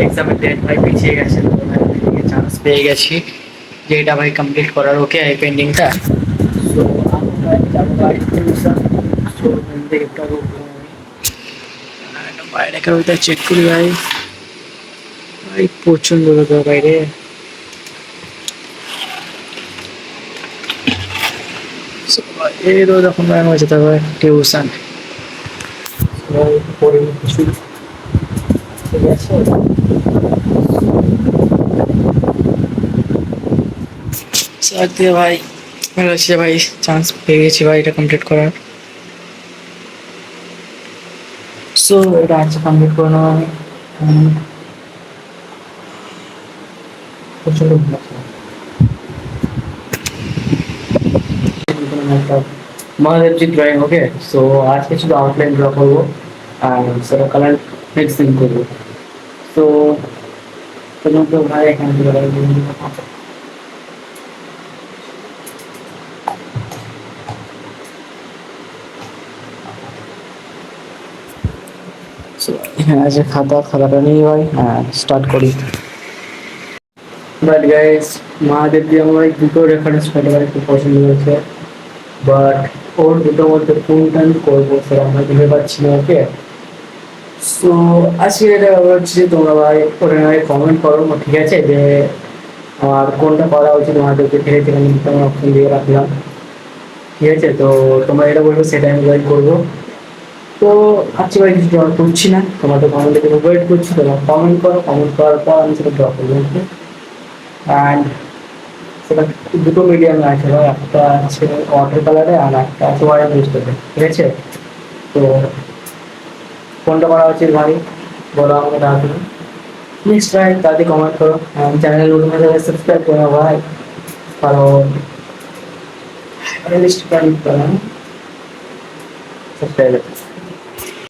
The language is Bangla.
এক্সামের ডেট ভাই পিছিয়ে গেছে, তো ভাই চান্স পেয়ে গেছি যে এটা ভাই কমপ্লিট করার, ওকে এই পেন্ডিংটা। সো আমি ভাই যাবো ভাই টিউশন। সো ওখান থেকে একটা বাইরে কাউকে চেক করি ভাই। ভাই প্রচন্ড রোদ বাইরে। So, এই রোদ এখন ভাই আমার যেতে হবে টিউশন। ভাই পড়ে কিছু ঠিক আছে। স্যার দিয়ে ভাই ভালো আছে ভাই, চান্স পেয়ে গেছি ভাই এটা কমপ্লিট করার। সো এটা আজকে কমপ্লিট করে নেবো আমি। প্রচন্ড ভালো লাগছে। মহাদেবজি ড্রয়িং, ওকে। সো আজকে শুধু আউটলাইন ড্র করবো আর সেটা কালার নেক্সট দিন করবো। তো প্রথমত ভাই এখানে হ্যাঁ আছে খাতাটা নিয়ে ভাই, হ্যাঁ স্টার্ট করি। বাট গাইস, মহাদেবজি আমার দুটো রেফারেন্স পেপার খুব পছন্দ হয়েছে, বাট ওর দুটোর মধ্যে কোনটা আমি করবো সেটা আমরা ভেবে পাচ্ছি না, ওকে। সো আজকে এটা হচ্ছে তোমরা ভাই ওটা নয় কমেন্ট করো, ঠিক আছে, যে আমার কোনটা করা উচিত তোমাদেরকে থেকে থেকে আমি তোমার অপশন দিয়ে রাখলাম, ঠিক আছে। তো তোমরা এটা বলবো সেটা আমি গাইড করবো। তো আজকে ভাই কিছু ড্র করছি না, তোমাদের কমেন্ট থেকে ওয়েট করছি, তোমরা কমেন্ট করো, কমেন্ট করার পর আমি সেটা ড্র করবো, ওকে। অ্যান্ড সেটা দুটো মিডিয়ামে আছে ভাই, একটা আছে ওয়াটার কালারে আর একটা আছে ওয়াটার পেজে, ঠিক আছে। তো কোনটা করা উচিত ভাই বলো আমাকে তাড়াতাড়ি। প্লিজ ট্রাই, তাড়াতাড়ি কমেন্ট করো, চ্যানেল নতুন হলে সাবস্ক্রাইব করো ভাই, কারণ সাবস্ক্রাইব